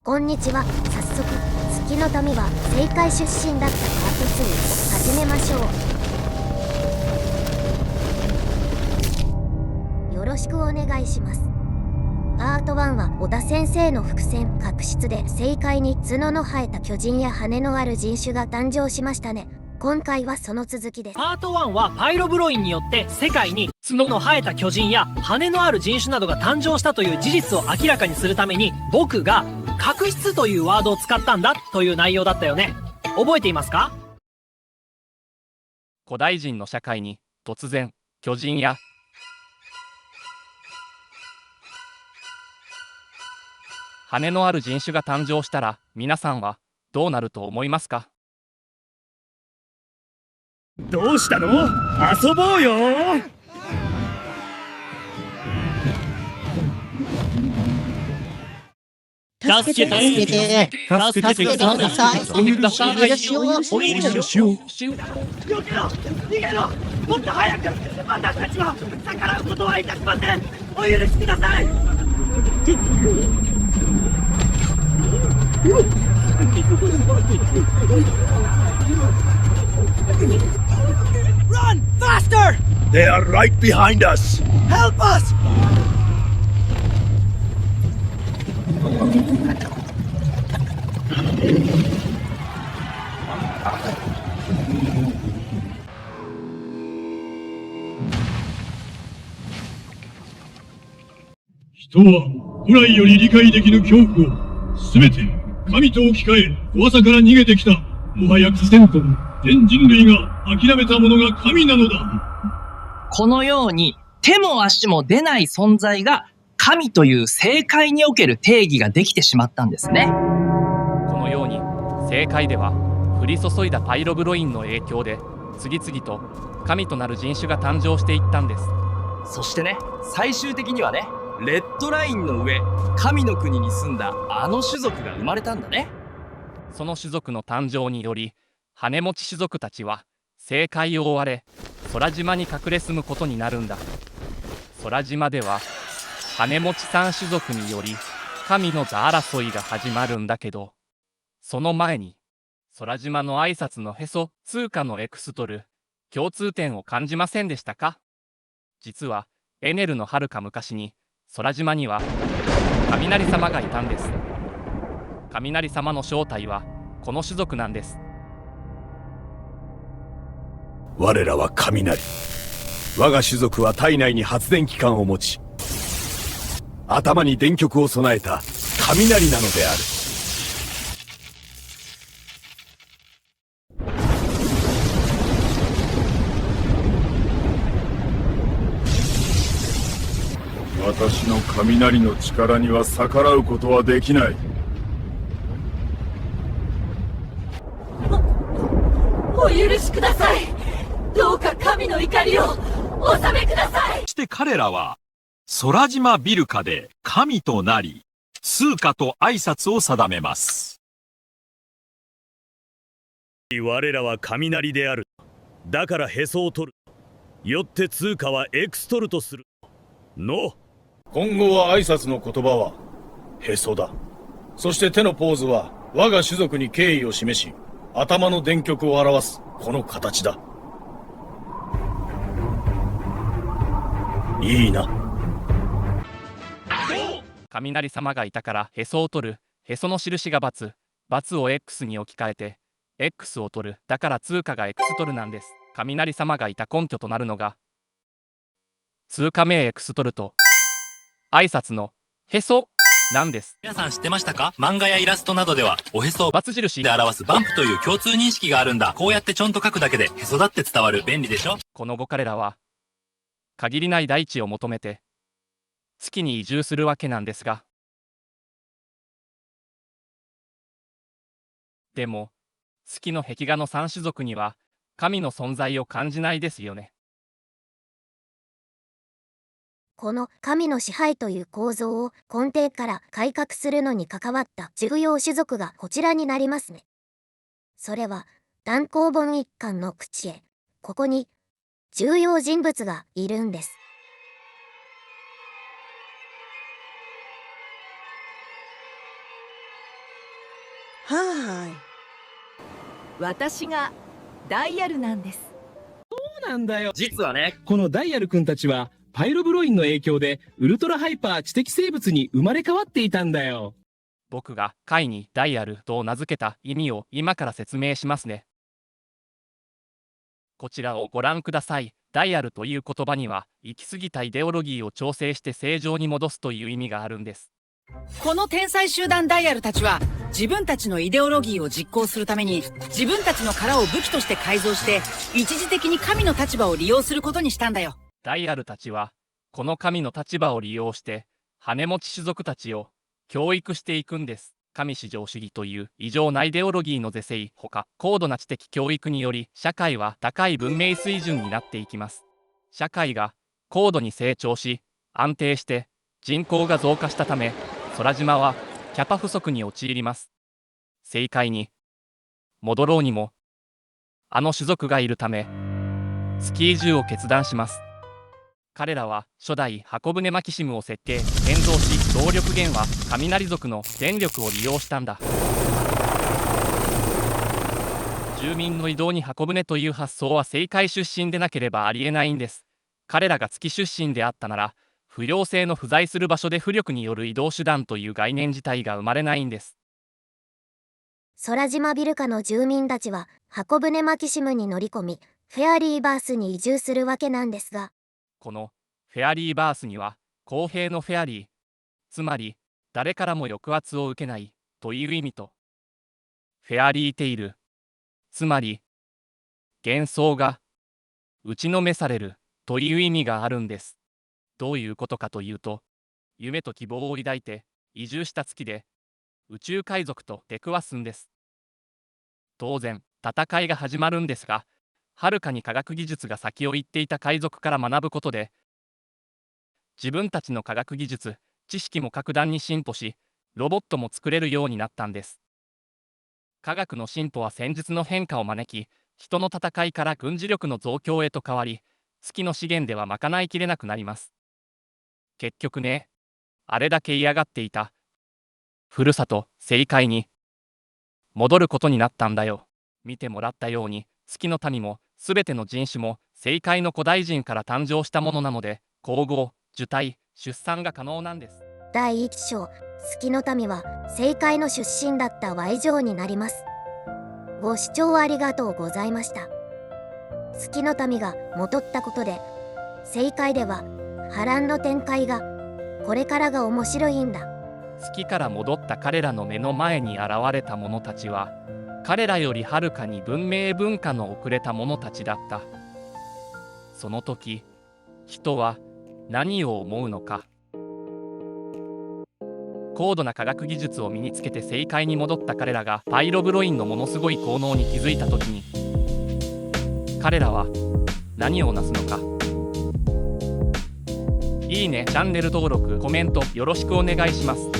こんにちは。早速、月の民は政界出身だったパート2始めましょう。よろしくお願いします。パート1は小田先生の伏線確執で政界に角の生えた巨人や羽のある人種が誕生しましたね。今回はその続きです。パート1はパイロブロインによって世界に角の生えた巨人や羽のある人種などが誕生したという事実を明らかにするために僕が確執というワードを使ったんだという内容だったよね。覚えていますか？古代人の社会に突然巨人や羽のある人種が誕生したら皆さんはどうなると思いますか？どうしたの？遊ぼうよ。助けて助けて助けてください。助けてください。お願いしよう。避けろ、逃げろ。もっと早く。私たちは逆らうことはいたしません。お許しください。Run faster! They are right behind us. Help us! 人は古来より理解できぬ恐怖をすべて神と置き換え怖さから逃げてきた。もはや苦戦と全人類が諦めたものが神なのだ。このように手も足も出ない存在が神という政界における定義ができてしまったんですね。このように政界では降り注いだパイロブロインの影響で次々と神となる人種が誕生していったんです。そしてね、最終的にはね、レッドラインの上、神の国に住んだあの種族が生まれたんだね。その種族の誕生により羽持ち種族たちは政界を追われ空島に隠れ住むことになるんだ。空島では羽持ち三種族により神の座争いが始まるんだけど、その前に空島の挨拶のへそ通貨のエクストル、共通点を感じませんでしたか？実はエネルのはるか昔に空島には雷様がいたんです。雷様の正体はこの種族なんです。我らは雷。我が種族は体内に発電機関を持ち、頭に電極を備えた雷なのである。私の雷の力には逆らうことはできない。お許しください。どうか神の怒りをお収めください。そして彼らは空島ビルカで神となり、通貨と挨拶を定めます。我らは雷である。だからへそを取る。よって通貨はエクストルとする。の。今後は挨拶の言葉はへそだ。そして手のポーズは我が種族に敬意を示し、頭の電極を表すこの形だ。いいな。雷様がいたからへそを取る、へその印が×、×を X に置き換えて X を取る、だから通貨がエクストルなんです。雷様がいた根拠となるのが通貨名エクストルと挨拶のへそなんです。皆さん知ってましたか？漫画やイラストなどではおへそを×印で表すバンプという共通認識があるんだ。こうやってちょんと書くだけでへそだって伝わる。便利でしょ？この後彼らは限りない大地を求めて月に移住するわけなんですが、でも月の壁画の三種族には神の存在を感じないですよね。この神の支配という構造を根底から改革するのに関わった重要種族がこちらになりますね。それは単行本一巻の口へ。ここに重要人物がいるんです。はい。私がダイヤルなんです。そうなんだよ。実はね、このダイヤル君たちはパイロブロインの影響でウルトラハイパー知的生物に生まれ変わっていたんだよ。僕が貝にダイヤルと名付けた意味を今から説明しますね。こちらをご覧ください。ダイヤルという言葉には行き過ぎたイデオロギーを調整して正常に戻すという意味があるんです。この天才集団ダイヤルたちは自分たちのイデオロギーを実行するために自分たちの殻を武器として改造して一時的に神の立場を利用することにしたんだよ。ダイヤルたちはこの神の立場を利用して羽持ち種族たちを教育していくんです。神至上主義という異常なイデオロギーの是正ほか高度な知的教育により社会は高い文明水準になっていきます。社会が高度に成長し安定して人口が増加したため空島はキャパ不足に陥ります。正解に戻ろうにもあの種族がいるためスキー移住を決断します。彼らは初代箱舟マキシムを設計建造し動力源は雷族の電力を利用したんだ。住民の移動に箱舟という発想は正解出身でなければありえないんです。彼らが月出身であったなら不良性の不在する場所で浮力による移動手段という概念自体が生まれないんです。空島ビルカの住民たちは箱舟マキシムに乗り込みフェアリーバースに移住するわけなんですが、このフェアリーバースには公平のフェアリー、つまり誰からも抑圧を受けないという意味とフェアリーテイル、つまり幻想が打ちのめされるという意味があるんです。どういうことかというと、夢と希望を抱いて移住した月で宇宙海賊と出くわすんです。当然戦いが始まるんですが、はるかに科学技術が先を行っていた海賊から学ぶことで自分たちの科学技術知識も格段に進歩しロボットも作れるようになったんです。科学の進歩は戦術の変化を招き、人の戦いから軍事力の増強へと変わり、月の資源では賄いきれなくなります。結局ね、あれだけ嫌がっていたふるさと正解に戻ることになったんだよ。見てもらったように月の民も全ての人種も正解の古代人から誕生したものなので、交合、受胎、出産が可能なんです。第1章、月の民は正解の出身だった Y 城になります。ご視聴ありがとうございました。月の民が戻ったことで正解では波乱の展開がこれからが面白いんだ。月から戻った彼らの目の前に現れた者たちは彼らよりはるかに文明文化の遅れた者たちだった。その時人は何を思うのか。高度な科学技術を身につけて正解に戻った彼らがパイロブロインのものすごい効能に気づいた時に彼らは何をなすのか。いいね、チャンネル登録、コメントよろしくお願いします。